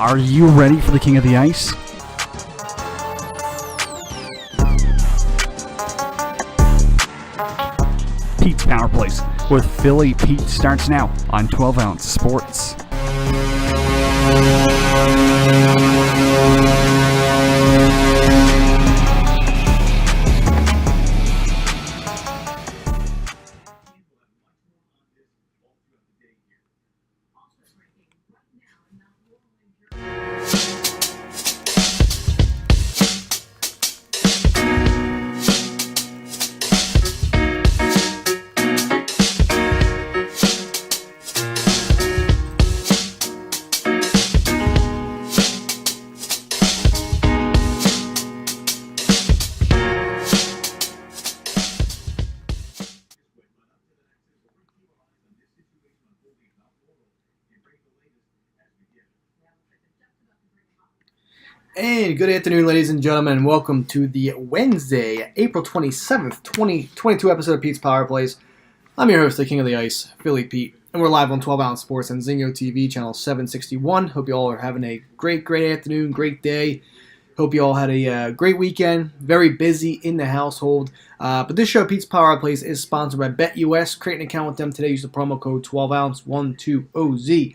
Are you ready for the King of the Ice? Pete's Power Plays with Philly Pete starts now on 12 Ounce Sports. And good afternoon, ladies and gentlemen, and welcome to the Wednesday, April 27th, 2022 episode of Pete's Power Plays. I'm your host, the King of the Ice, Philly Pete, and we're live on 12 Ounce Sports and Zingo TV, channel 761. Hope you all are having a great afternoon, great day. Hope you all had a great weekend, very busy in the household. But this show, Pete's Power Plays, is sponsored by BetUS. Create an account with them today. Use the promo code 12ounce120Z.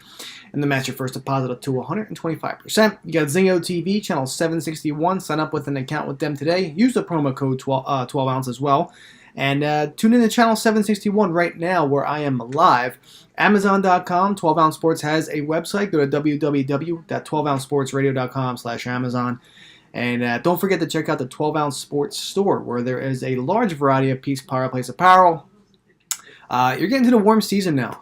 And then match your first deposit up to 125%. You got Zingo TV, channel 761. Sign up with an account with them today. Use the promo code 12 ounce as well. And tune in to channel 761 right now where I am live. Amazon.com, 12 Ounce Sports has a website. Go to www.12ouncesportsradio.com/Amazon. And don't forget to check out the 12 Ounce Sports store where there is a large variety of Pete's Power Plays apparel. You're getting to the warm season now.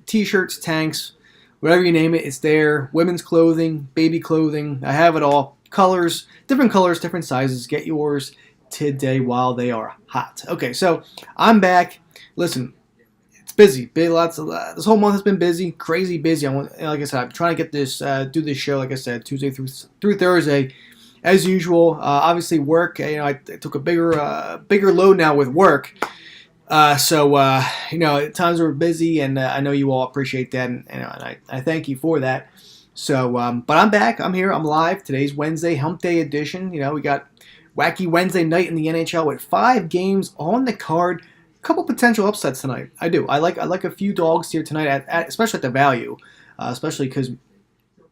T-shirts, tanks, whatever you name it, it's there. Women's clothing, baby clothing, I have it all. Colors, different sizes. Get yours today while they are hot. Okay, so I'm back. Listen, it's busy. This whole month has been busy, crazy busy. Like I said, I'm trying to get this, do this show, like I said, Tuesday through Thursday, as usual. Obviously, work. I took a bigger load now with work. Times are busy, and I know you all appreciate that, and I thank you for that. So, but I'm back. I'm here. I'm live. Today's Wednesday, Hump Day edition. We got wacky Wednesday night in the NHL with 5 games on the card. A couple potential upsets tonight. I do. I like a few dogs here tonight, especially at the value, especially because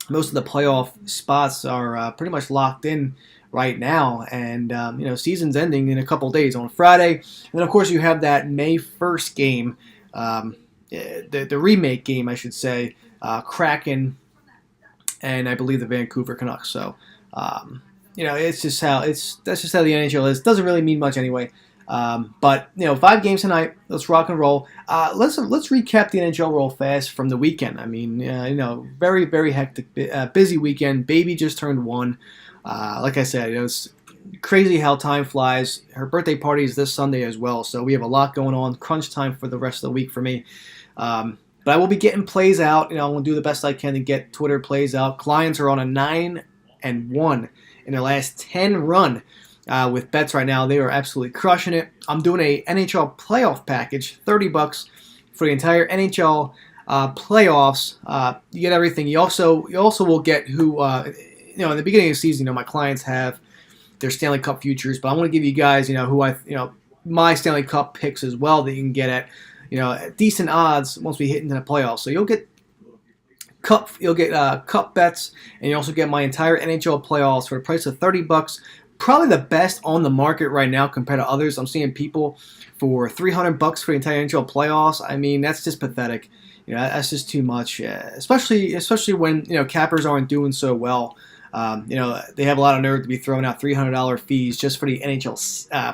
most of the playoff spots are pretty much locked in right now, and season's ending in a couple days on Friday, and then of course you have that May 1st game, the remake game, I should say, Kraken, and I believe the Vancouver Canucks. So that's just how the NHL is. Doesn't really mean much anyway. But 5 games tonight. Let's rock and roll. Let's recap the NHL real fast from the weekend. I mean, very, very hectic, busy weekend. Baby just turned 1. Like I said, it's crazy how time flies. Her birthday party is this Sunday as well, so we have a lot going on. Crunch time for the rest of the week for me. But I will be getting plays out. I'm going to do the best I can to get Twitter plays out. Clients are on a 9-1 in their last 10 run with bets right now. They are absolutely crushing it. I'm doing a NHL playoff package, $30 for the entire NHL playoffs. You get everything. You also will get who. In the beginning of the season, my clients have their Stanley Cup futures, but I want to give you guys, my Stanley Cup picks as well that you can get at, decent odds once we hit into the playoffs. So you'll get cup bets, and you also get my entire NHL playoffs for the price of $30. Probably the best on the market right now compared to others. I'm seeing people for $300 for the entire NHL playoffs. I mean, that's just pathetic. That's just too much, especially when cappers aren't doing so well. They have a lot of nerve to be throwing out $300 fees just for the NHL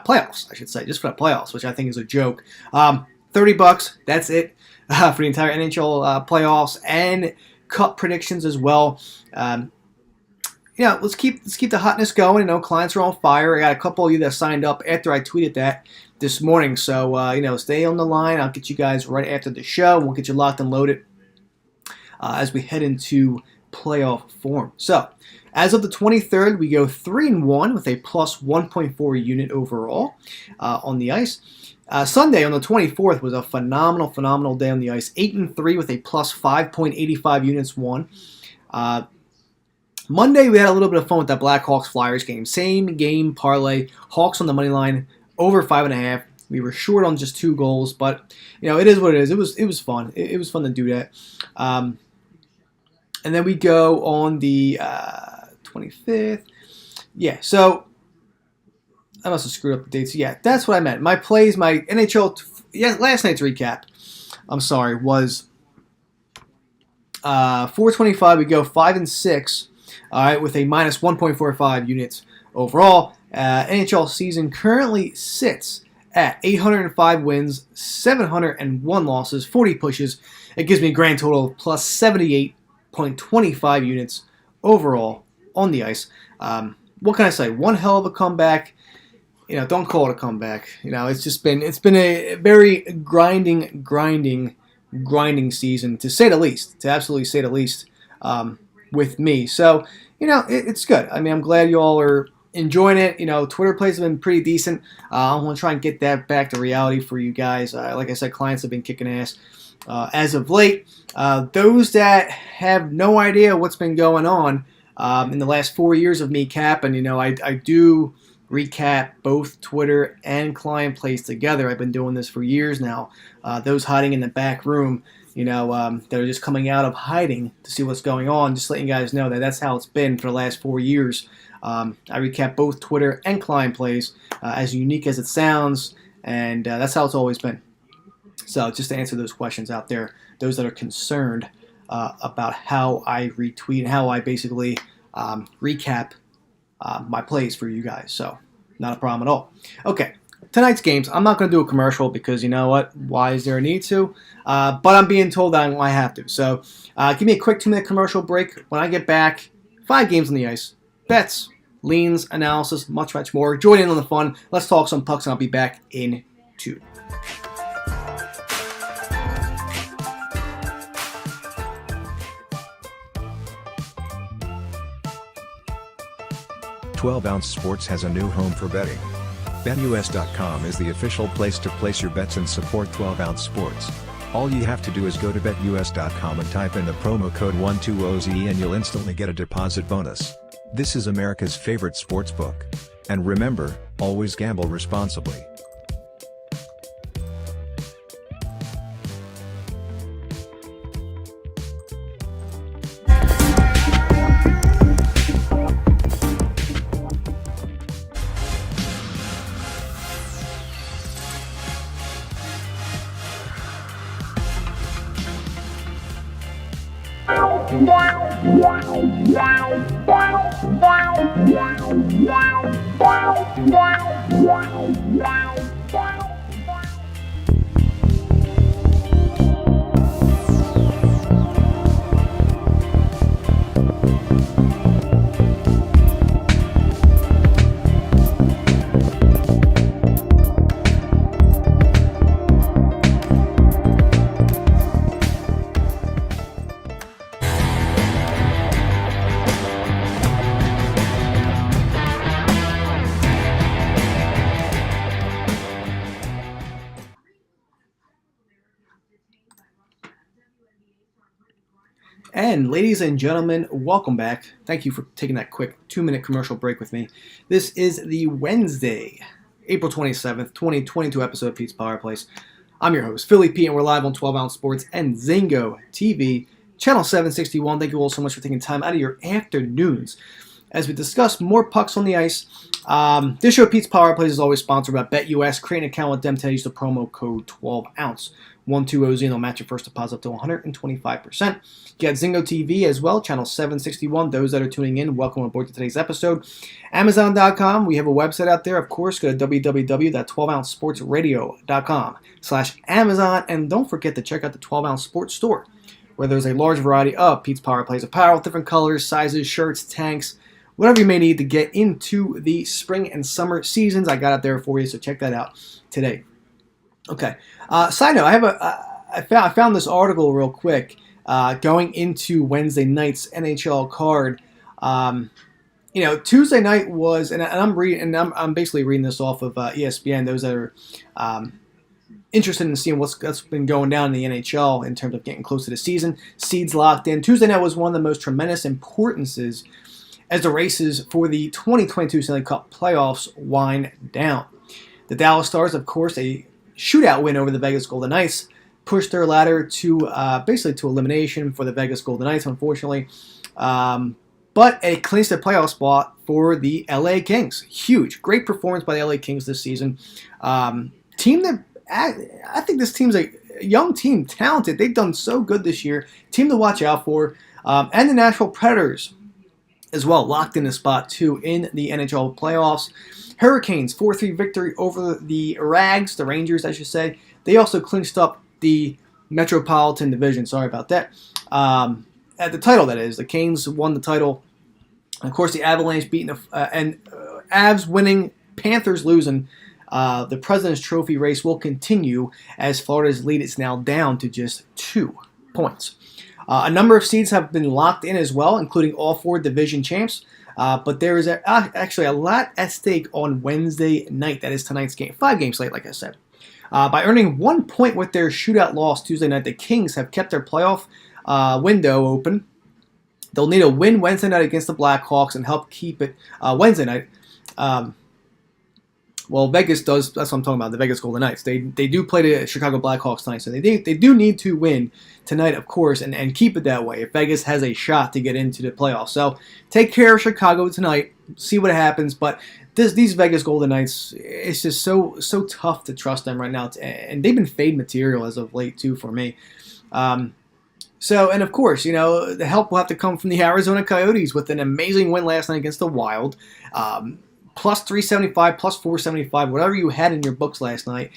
playoffs, I should say, just for the playoffs, which I think is a joke. $30, that's it for the entire NHL playoffs and cup predictions as well. Let's keep the hotness going. Clients are on fire. I got a couple of you that signed up after I tweeted that this morning. So, stay on the line. I'll get you guys right after the show. We'll get you locked and loaded as we head into playoff form. So, as of the 23rd, we go 3-1 with a plus 1.4 unit overall on the ice. Sunday on the 24th was a phenomenal day on the ice. 8-3 with a plus 5.85 units won. Monday, we had a little bit of fun with that Blackhawks Flyers game. Same game parlay. Hawks on the money line, over 5.5. We were short on just 2 goals, but it is what it is. It was fun. It was fun to do that. And then we go on the 25th. Yeah, so I must have screwed up the dates. Yeah, that's what I meant. My plays, my NHL. Last night's recap. I'm sorry, was 425. We go 5-6. All right, with a minus 1.45 units overall. NHL season currently sits at 805 wins, 701 losses, 40 pushes. It gives me a grand total of plus 78.25 units overall on the ice. What can I say? One hell of a comeback. Don't call it a comeback. It's been a very grinding season, to say the least, to absolutely say the least, with me. So, it's good. I mean, I'm glad you all are enjoying it. Twitter plays have been pretty decent. I want to try and get that back to reality for you guys. Like I said, clients have been kicking ass as of late. Those that have no idea what's been going on in the last 4 years of me capping, I do recap both Twitter and client plays together. I've been doing this for years now. Those hiding in the back room, that are just coming out of hiding to see what's going on, just letting you guys know that that's how it's been for the last 4 years. I recap both Twitter and client plays, as unique as it sounds, and that's how it's always been. So just to answer those questions out there, those that are concerned about how I retweet and how I basically recap my plays for you guys. So not a problem at all. Okay, tonight's games, I'm not going to do a commercial because you know what? Why is there a need to? But I'm being told that I have to. So give me a quick 2-minute commercial break. When I get back, 5 games on the ice. Bets, leans, analysis, much, much more. Join in on the fun. Let's talk some pucks, and I'll be back in 2. Ounce Sports has a new home for betting. BetUS.com is the official place to place your bets and support 12-ounce sports. All you have to do is go to BetUS.com and type in the promo code 120Z and you'll instantly get a deposit bonus. This is America's favorite sports book. And remember, always gamble responsibly. And ladies and gentlemen, welcome back. Thank you for taking that quick 2-minute commercial break with me. This is the Wednesday, April 27th, 2022 episode of Pete's Power Place. I'm your host, Philly Pete, and we're live on 12-ounce sports and Zingo TV, channel 761. Thank you all so much for taking time out of your afternoons as we discuss more pucks on the ice. This show, Pete's Power Plays, is always sponsored by BetUS. Create an account with them today. Use the promo code 12ounce. 120Z, and they'll match your first deposit up to 125%. You got Zingo TV as well, channel 761. Those that are tuning in, welcome aboard to today's episode. Amazon.com, we have a website out there. Of course, go to www.12ouncesportsradio.com/Amazon. And don't forget to check out the 12-ounce sports store, where there's a large variety of Pete's Power Plays apparel, different colors, sizes, shirts, tanks, whatever you may need to get into the spring and summer seasons. I got it there for you, so check that out today. Okay. Side note, I found this article real quick going into Wednesday night's NHL card. Tuesday night was, and I'm basically reading this off of ESPN. Those that are interested in seeing what's been going down in the NHL in terms of getting close to the season, seeds locked in. Tuesday night was one of the most tremendous importances as the races for the 2022 Stanley Cup playoffs wind down. The Dallas Stars, of course, a shootout win over the Vegas Golden Knights, pushed their ladder to basically to elimination for the Vegas Golden Knights, unfortunately. But it clinched a playoff spot for the LA Kings. Huge. Great performance by the LA Kings this season. Team that I think this team's a young team, talented. They've done so good this year. Team to watch out for. And the Nashville Predators as well, locked in a spot too in the NHL playoffs. Hurricanes, 4-3 victory over the Rags, the Rangers, I should say. They also clinched up the Metropolitan Division. Sorry about that. At the title, that is. The Canes won the title. Of course, the Avalanche beating Avs winning, Panthers losing. The President's Trophy race will continue as Florida's lead is now down to just 2 points. A number of seeds have been locked in as well, including all 4 division champs. But there is actually a lot at stake on Wednesday night. That is tonight's game. 5 games late, like I said. By earning 1 point with their shootout loss Tuesday night, the Kings have kept their playoff window open. They'll need a win Wednesday night against the Blackhawks and help keep it Wednesday night. Well, Vegas does. That's what I'm talking about. The Vegas Golden Knights. They do play the Chicago Blackhawks tonight, so they do need to win tonight, of course, and keep it that way if Vegas has a shot to get into the playoffs. So take care of Chicago tonight. See what happens. But these Vegas Golden Knights, it's just so tough to trust them right now, and they've been fade material as of late too for me. And of course, the help will have to come from the Arizona Coyotes with an amazing win last night against the Wild. Plus 375, plus 475, whatever you had in your books last night.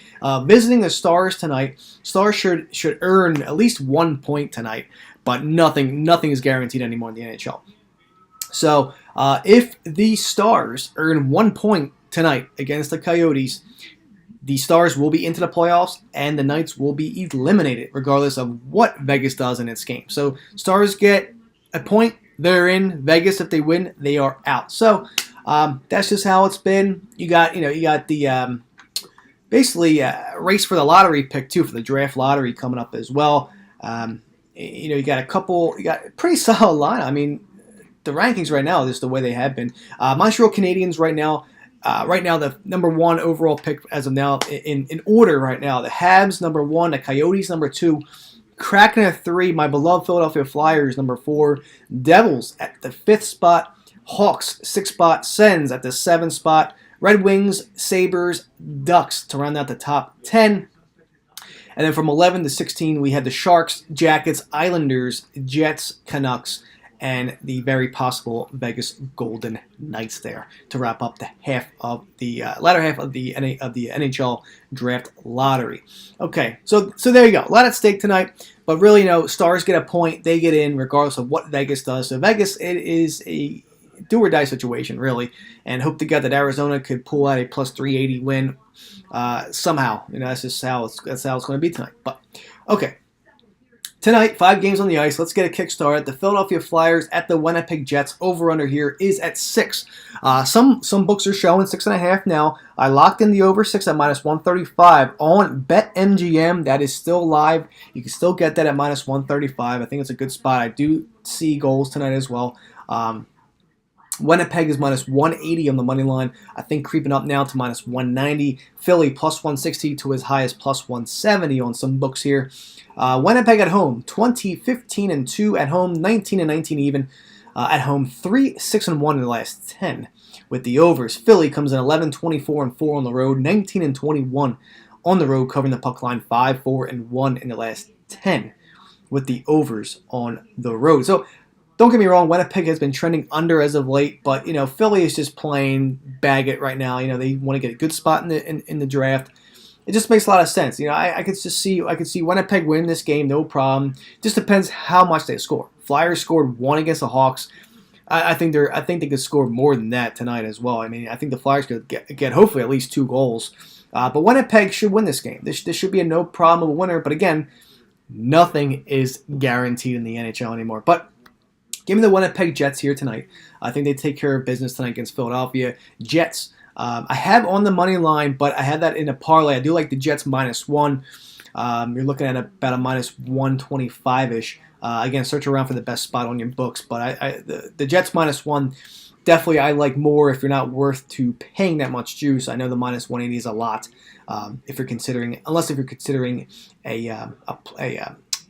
Visiting the Stars tonight. Stars should earn at least 1 point tonight, but nothing is guaranteed anymore in the NHL. So if the Stars earn 1 point tonight against the Coyotes, the Stars will be into the playoffs, and the Knights will be eliminated, regardless of what Vegas does in its game. So Stars get a point, they're in. Vegas, if they win, they are out. So that's just how it's been. You got the basically race for the lottery pick too, for the draft lottery coming up as well. You got a pretty solid line. I mean, the rankings right now are just the way they have been. Montreal Canadiens right now, the number 1 overall pick as of now in order right now. The Habs number 1, the Coyotes number 2, Kraken at 3, my beloved Philadelphia Flyers number 4, Devils at the 5th spot, Hawks 6th spot, Sens at the 7th spot, Red Wings, Sabres, Ducks to round out the top 10. And then from 11 to 16, we had the Sharks, Jackets, Islanders, Jets, Canucks, and the very possible Vegas Golden Knights there to wrap up the latter half of the NHL draft lottery. Okay, so there you go. A lot at stake tonight, but really, Stars get a point, they get in regardless of what Vegas does. So Vegas, it is a do or die situation, really, and hope to God that Arizona could pull out a plus 380 win somehow. That's just how it's going to be tonight. But okay. Tonight, 5 games on the ice. Let's get a kickstart. The Philadelphia Flyers at the Winnipeg Jets. Over-under here is at 6. Some books are showing 6.5 now. I locked in the over 6 at minus 135 on BetMGM. That is still live. You can still get that at minus 135. I think it's a good spot. I do see goals tonight as well. Winnipeg is minus 180 on the money line. I think creeping up now to minus 190. Philly plus 160 to as high as plus 170 on some books here. Winnipeg at home, 20-15-2 at home, 19-19 even at home, 3-6-1 in the last 10 with the overs. Philly comes in 11-24-4 on the road, 19-21 on the road, covering the puck line, 5-4-1 in the last 10 with the overs on the road. So don't get me wrong, Winnipeg has been trending under as of late, but Philly is just playing bag it right now. They want to get a good spot in the draft. It just makes a lot of sense. I could see Winnipeg win this game, no problem. Just depends how much they score. Flyers scored 1 against the Hawks. I think they could score more than that tonight as well. I mean, I think the Flyers could get hopefully at least 2 goals. But Winnipeg should win this game. This should be a no problem of a winner. But again, nothing is guaranteed in the NHL anymore. But give me the Winnipeg Jets here tonight. I think they take care of business tonight against Philadelphia. Jets. I have on the money line, but I had that in a parlay. I do like the Jets minus 1. You're looking at about a minus 125-ish. Again, search around for the best spot on your books. But the Jets minus 1 definitely I like more if you're not worth to paying that much juice. I know the minus 180 is a lot if you're considering, unless if you're considering a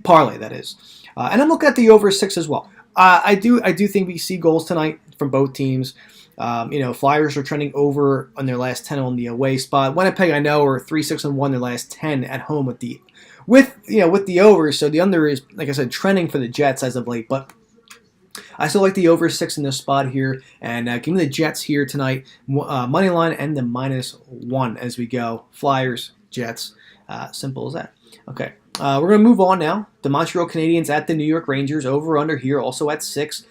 parlay, that is. And I'm looking at the over 6 as well. I do think we see goals tonight from both teams. Flyers are trending over on their last 10 on the away spot. Winnipeg, I know, are 3-6-1 their last 10 at home with the over. So the under is, like I said, trending for the Jets as of late. But I still like the over 6 in this spot here, and give me the Jets here tonight, money line and the -1 as we go. Flyers, Jets, simple as that. Okay, we're gonna move on now. The Montreal Canadiens at the New York Rangers, over under here, also at 6.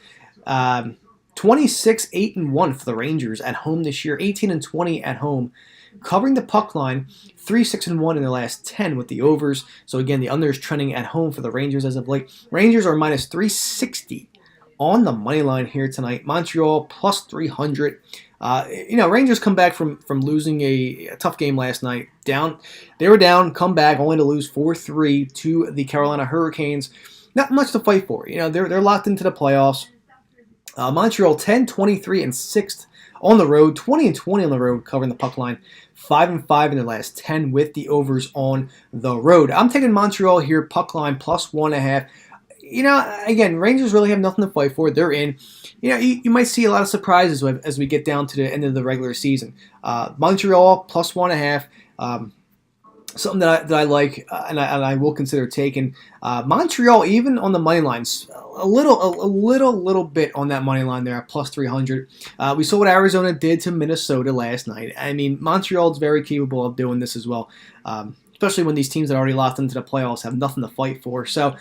26-8-1 for the Rangers at home this year, 18-20 at home. Covering the puck line, 3-6-1 in their last 10 with the overs. So again, the under is trending at home for the Rangers as of late. Rangers are minus 360 on the money line here tonight. Montreal plus 300. Rangers come back from losing a tough game last night. They were down, come back only to lose 4-3 to the Carolina Hurricanes. Not much to fight for. They're locked into the playoffs. Montreal 10-23-6 on the road, 20-20 on the road, covering the puck line, 5-5 in their last 10 with the overs on the road. I'm taking Montreal here, puck line plus 1.5. Again, Rangers really have nothing to fight for. They're in. You might see a lot of surprises as we get down to the end of the regular season. Montreal plus 1.5. Something that I like and I will consider taking. Montreal, even on the money lines, a little bit on that money line there at plus 300. We saw what Arizona did to Minnesota last night. I mean, Montreal is very capable of doing this as well, especially when these teams that are already locked into the playoffs have nothing to fight for. So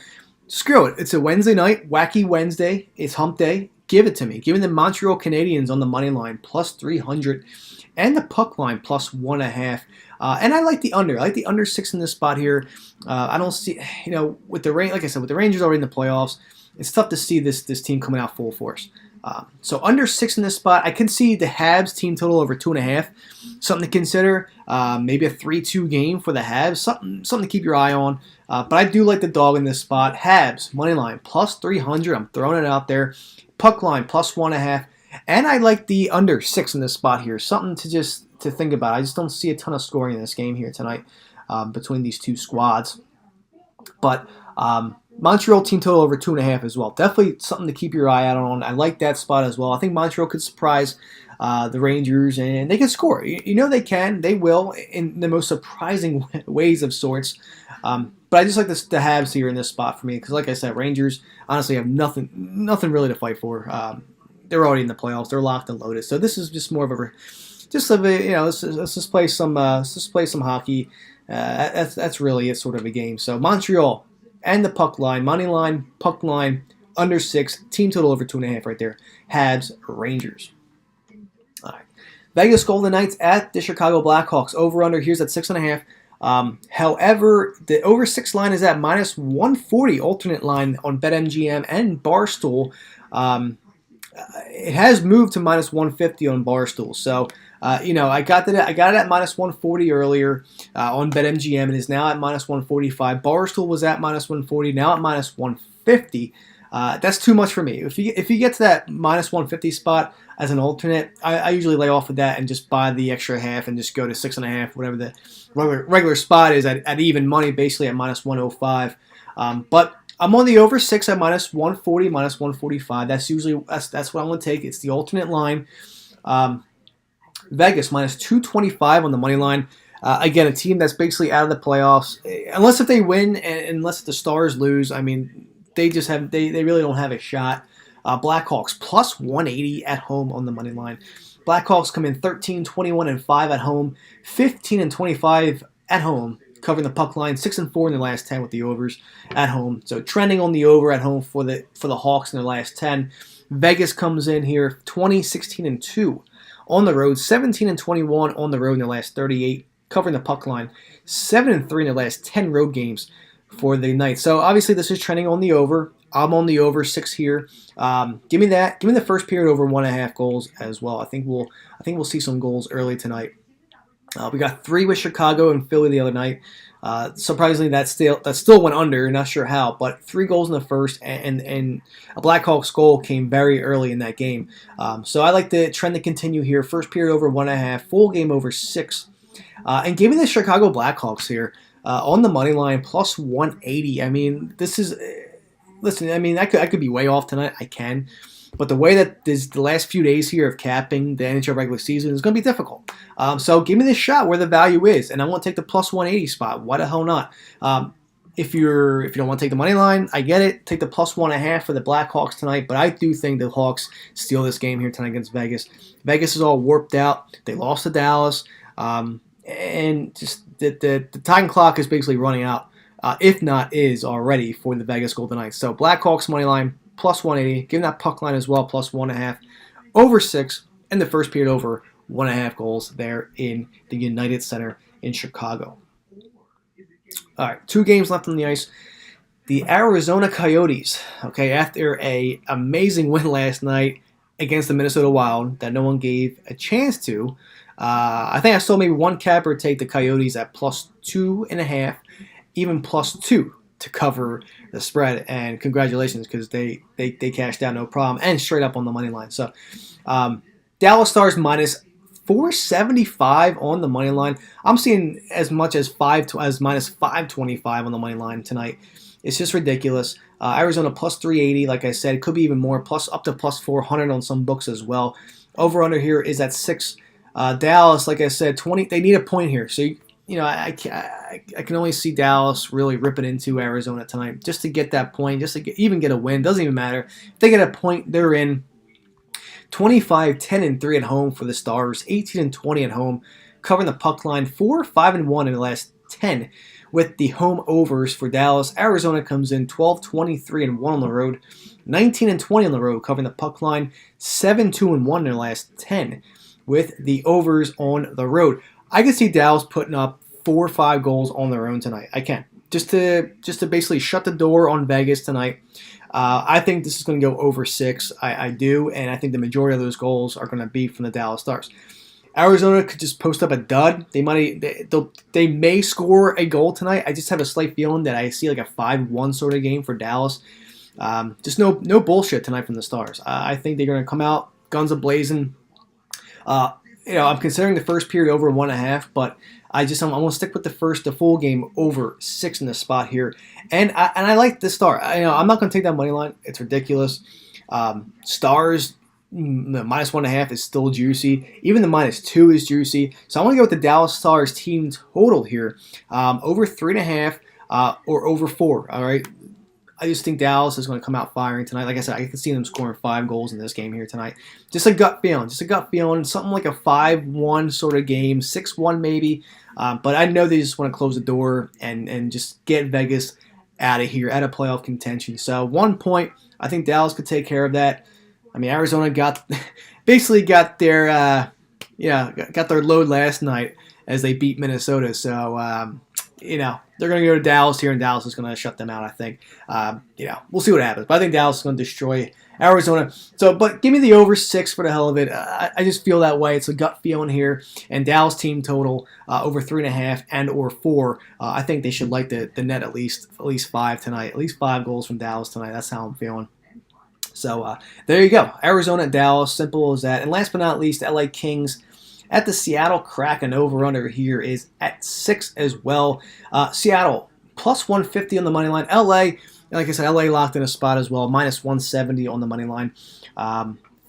screw it. It's a Wednesday night, wacky Wednesday. It's hump day. Give it to me. Give me the Montreal Canadiens on the money line plus 300 and the puck line plus 1.5. And I like the under. I like the under 6 in this spot here. I don't see, with the like I said, with the Rangers already in the playoffs, it's tough to see this team coming out full force. So under 6 in this spot. I can see the Habs team total over 2.5. Something to consider. Maybe a 3-2 game for the Habs. Something to keep your eye on. But I do like the dog in this spot. Habs money line plus 300. I'm throwing it out there. Puck line plus 1.5. And I like the under 6 in this spot here. Something to think about. I just don't see a ton of scoring in this game here tonight between these two squads. But Montreal team total over 2.5 as well. Definitely something to keep your eye out on. I like that spot as well. I think Montreal could surprise the Rangers, and they can score. They can. They will in the most surprising ways of sorts. But I just like the Habs here in this spot for me because, like I said, Rangers honestly have nothing really to fight for. They're already in the playoffs. They're locked and loaded. So this is just more of let's just play some hockey. That's really it, sort of a game. So Montreal and the puck line, money line, puck line, under 6, team total over 2.5 right there. Habs, Rangers. All right. Vegas Golden Knights at the Chicago Blackhawks. Over under here's at 6.5. However, the over 6 line is at minus 140 alternate line on BetMGM and Barstool. It has moved to minus 150 on Barstool. So, I got it at minus 140 earlier on BetMGM. It is now at minus 145. Barstool was at minus 140, now at minus 150. That's too much for me. If you get to that minus 150 spot as an alternate, I usually lay off of that and just buy the extra half and just go to 6.5, whatever the regular spot is at even money, basically at minus 105. But I'm on the over 6 at minus 140, minus 145. That's what I'm going to take. It's the alternate line. Vegas minus 225 on the money line. Again, a team that's basically out of the playoffs. Unless if they win and unless the Stars lose, I mean, they really don't have a shot. Blackhawks plus 180 at home on the money line. Blackhawks come in 13-21-5 at home, 15-25 at home, covering the puck line, 6-4 in their last 10 with the overs at home. So trending on the over at home for the Hawks in their last 10. Vegas comes in here 20-16-2 on the road, 17-21 on the road in their last 38, covering the puck line, 7-3 in their last 10 road games for the Knights. So obviously this is trending on the over. I'm on the over 6 here. Give me that. Give me the first period over 1.5 goals as well. I think we'll see some goals early tonight. We got 3 with Chicago and Philly the other night. Surprisingly, that still went under. Not sure how, but 3 goals in the first, and a Blackhawks goal came very early in that game. So I like the trend to continue here. First period over 1.5, full game over 6, and give me the Chicago Blackhawks here on the money line plus 180. I mean, this is listen. I mean, I could be way off tonight. I can. But the way that the last few days here of capping the NHL regular season is going to be difficult. So give me this shot where the value is, and I want to take the plus 180 spot. Why the hell not? If you don't want to take the money line, I get it. Take the plus 1.5 for the Blackhawks tonight, but I do think the Hawks steal this game here tonight against Vegas. Vegas is all warped out. They lost to Dallas, and just the time clock is basically running out. If not, is already for the Vegas Golden Knights. So Blackhawks money line. Plus 180, give that puck line as well, plus 1.5, over 6, and the first period over 1.5 goals there in the United Center in Chicago. All right, 2 games left on the ice. The Arizona Coyotes, okay, after a amazing win last night against the Minnesota Wild that no one gave a chance to, I think I saw maybe one capper take the Coyotes at plus 2.5, even plus 2. To cover the spread, and congratulations because they cashed out no problem and straight up on the money line. So Dallas Stars minus 475 on the money line. I'm seeing as much as minus 525 on the money line tonight. It's just ridiculous. Arizona plus 380, like I said, could be even more, plus up to plus 400 on some books as well. Over under here is at 6. Dallas, like I said, 20. They need a point here, so. I can only see Dallas really ripping into Arizona tonight just to get that point, just to even get a win. Doesn't even matter. If they get a point, they're in. 25, 10, and 3 at home for the Stars. 18 and 20 at home. Covering the puck line. 4, 5, and 1 in the last 10 with the home overs for Dallas. Arizona comes in 12, 23, and 1 on the road. 19 and 20 on the road covering the puck line. 7, 2, and 1 in the last 10 with the overs on the road. I can see Dallas putting up 4 or 5 goals on their own tonight. I can. Just to basically shut the door on Vegas tonight. I think this is going to go over 6. I do, and I think the majority of those goals are going to be from the Dallas Stars. Arizona could just post up a dud. They may score a goal tonight. I just have a slight feeling that I see like a 5-1 sort of game for Dallas. Just no bullshit tonight from the Stars. I think they're going to come out guns a-blazing. I'm considering the first period over 1.5, but I want to stick with the full game over 6 in the spot here, and I like the Star. I'm not going to take that money line; it's ridiculous. Stars minus 1.5 is still juicy. Even the minus 2 is juicy. So I want to go with the Dallas Stars team total here, over 3.5 or over 4. All right. I just think Dallas is going to come out firing tonight. Like I said, I can see them scoring 5 goals in this game here tonight. Just a gut feeling. Something like a 5-1 sort of game, 6-1 maybe. But I know they just want to close the door and just get Vegas out of here, out of playoff contention. So 1 point, I think Dallas could take care of that. I mean, Arizona got their load last night as they beat Minnesota. So they're going to go to Dallas here, and Dallas is going to shut them out, I think. We'll see what happens. But I think Dallas is going to destroy Arizona. So, but give me the over 6 for the hell of it. I just feel that way. It's a gut feeling here. And Dallas team total over 3.5 and or 4. I think they should like the net at least 5 tonight. At least 5 goals from Dallas tonight. That's how I'm feeling. So there you go. Arizona, Dallas, simple as that. And last but not least, LA Kings at the Seattle Kraken. Over-under here is at 6 as well. Seattle, plus 150 on the money line. LA, like I said, LA locked in a spot as well. Minus 170 on the money line.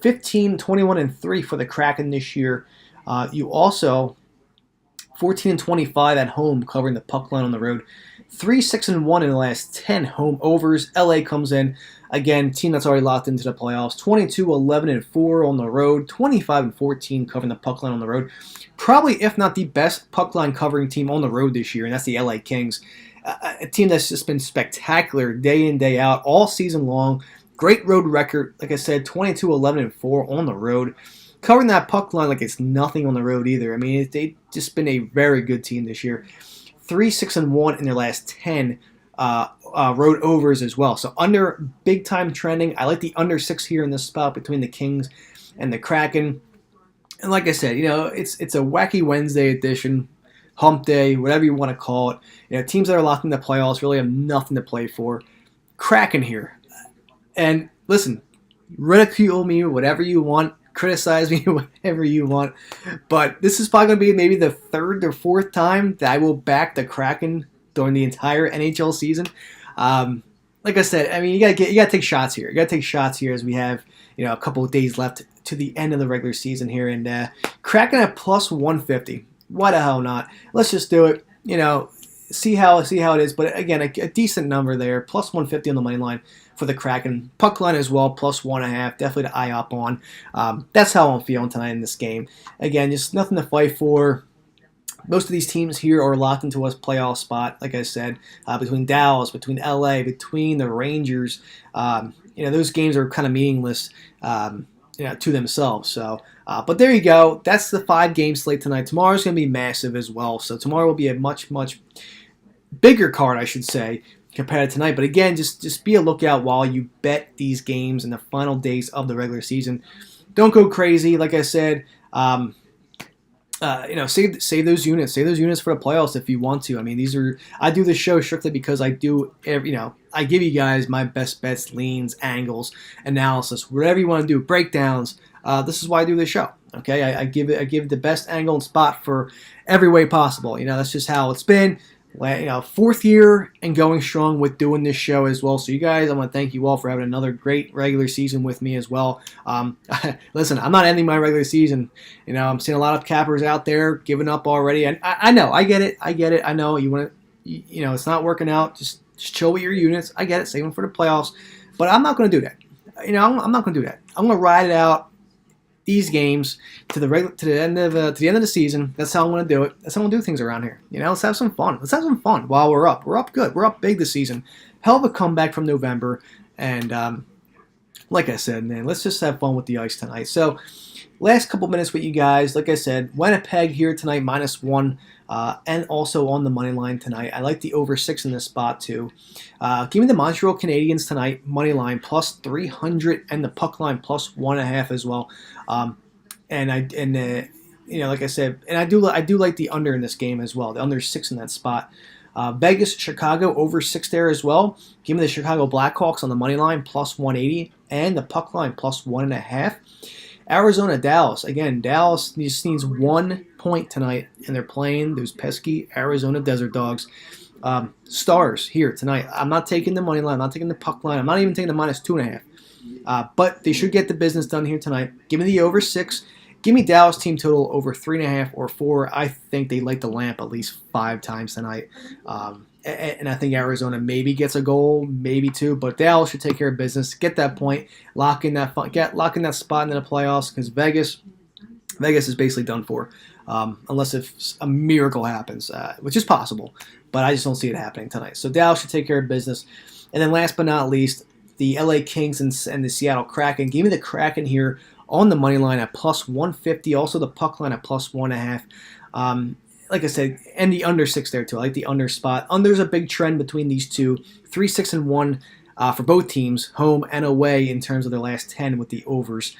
15, 21, and 3 for the Kraken this year. You also 14 and 25 at home, covering the puck line on the road. 3, 6, and 1 in the last 10 home overs. LA comes in, again, team that's already locked into the playoffs. 22, 11, and 4 on the road. 25 and 14 covering the puck line on the road. Probably, if not the best puck line covering team on the road this year, and that's the LA Kings. A team that's just been spectacular day in, day out, all season long. Great road record. Like I said, 22, 11, and 4 on the road. Covering that puck line like it's nothing on the road either. I mean, they've just been a very good team this year. 3, 6, and 1 in their last 10 road overs as well. So under big time trending. I like the under 6 here in this spot between the Kings and the Kraken. And like I said, it's a wacky Wednesday edition, hump day, whatever you want to call it. Teams that are locked in the playoffs really have nothing to play for. Kraken here. And listen, ridicule me, whatever you want. Criticize me, whatever you want. But this is probably going to be maybe the third or fourth time that I will back the Kraken during the entire NHL season. Like I said, I mean, you gotta take shots here. You gotta take shots here as we have a couple of days left to the end of the regular season here, and Kraken at plus 150. Why the hell not? Let's just do it. See how it is. But again, a decent number there, plus 150 on the money line for the Kraken. Puck line as well, plus 1.5. Definitely to eye up on. That's how I'm feeling tonight in this game. Again, just nothing to fight for. Most of these teams here are locked into a playoff spot, like I said, between Dallas, between LA, between the Rangers. Those games are kind of meaningless, to themselves. So, but there you go. That's the 5-game slate tonight. Tomorrow's going to be massive as well. So tomorrow will be a much, much bigger card, I should say, compared to tonight. But again, just be a lookout while you bet these games in the final days of the regular season. Don't go crazy, like I said. Save those units. Save those units for the playoffs if you want to. I mean, I do this show strictly because I do, I give you guys my best bets, leans, angles, analysis, whatever you want to do, breakdowns. This is why I do this show. Okay, I give the best angle and spot for every way possible. That's just how it's been. 4th year and going strong with doing this show as well. So you guys, I want to thank you all for having another great regular season with me as well. Listen, I'm not ending my regular season. I'm seeing a lot of cappers out there giving up already. And I know, I get it. I know you want to, it's not working out. Just chill with your units. I get it. Save them for the playoffs. But I'm not going to do that. I'm not going to do that. I'm going to ride it out. These games to the end of the season. That's how I'm going to do it. That's how I'm going to do things around here. Let's have some fun. Let's have some fun while we're up. We're up good. We're up big this season. Hell of a comeback from November. And like I said, man, let's just have fun with the ice tonight. So last couple minutes with you guys. Like I said, Winnipeg here tonight, -1. And also on the money line tonight. I like the over 6 in this spot too. Give me the Montreal Canadiens tonight, money line plus 300, and the puck line plus 1.5 as well. Like I said, and I do like the under in this game as well. The under 6 in that spot. Vegas, Chicago over 6 there as well. Give me the Chicago Blackhawks on the money line plus 180, and the puck line plus 1.5. Arizona, Dallas. Again, Dallas just needs 1 point tonight, and they're playing those pesky Arizona Desert Dogs. Stars here tonight. I'm not taking the money line. I'm not taking the puck line. I'm not even taking the -2.5. But they should get the business done here tonight. Give me the over 6. Give me Dallas team total over 3.5 or 4. I think they light the lamp at least 5 times tonight. And I think Arizona maybe gets a goal, maybe 2, but Dallas should take care of business. Get that point, lock in that spot into the playoffs, because Vegas is basically done for, unless if a miracle happens, which is possible, but I just don't see it happening tonight. So Dallas should take care of business. And then last but not least, the LA Kings and the Seattle Kraken. Give me the Kraken here on the money line at plus 150. Also the puck line at plus 1.5. Like I said, and the under 6 there too. I like the under spot. Under's a big trend between these two. 3, 6, and 1 for both teams, home and away, in terms of their last 10 with the overs.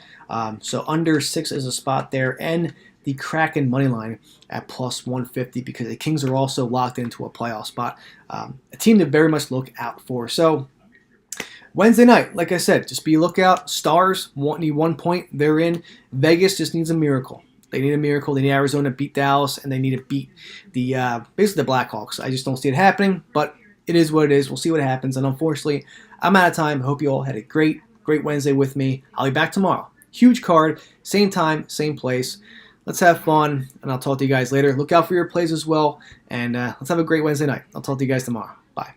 So under 6 is a spot there, and the Kraken money line at plus 150, because the Kings are also locked into a playoff spot. A team to very much look out for. So Wednesday night, like I said, just be a lookout. Stars need 1 point. They're in. Vegas just needs a miracle. They need a miracle. They need Arizona to beat Dallas, and they need to beat basically the Blackhawks. I just don't see it happening, but it is what it is. We'll see what happens. And unfortunately, I'm out of time. Hope you all had a great Wednesday with me. I'll be back tomorrow. Huge card, same time, same place. Let's have fun, and I'll talk to you guys later. Look out for your plays as well, and let's have a great Wednesday night. I'll talk to you guys tomorrow. Bye.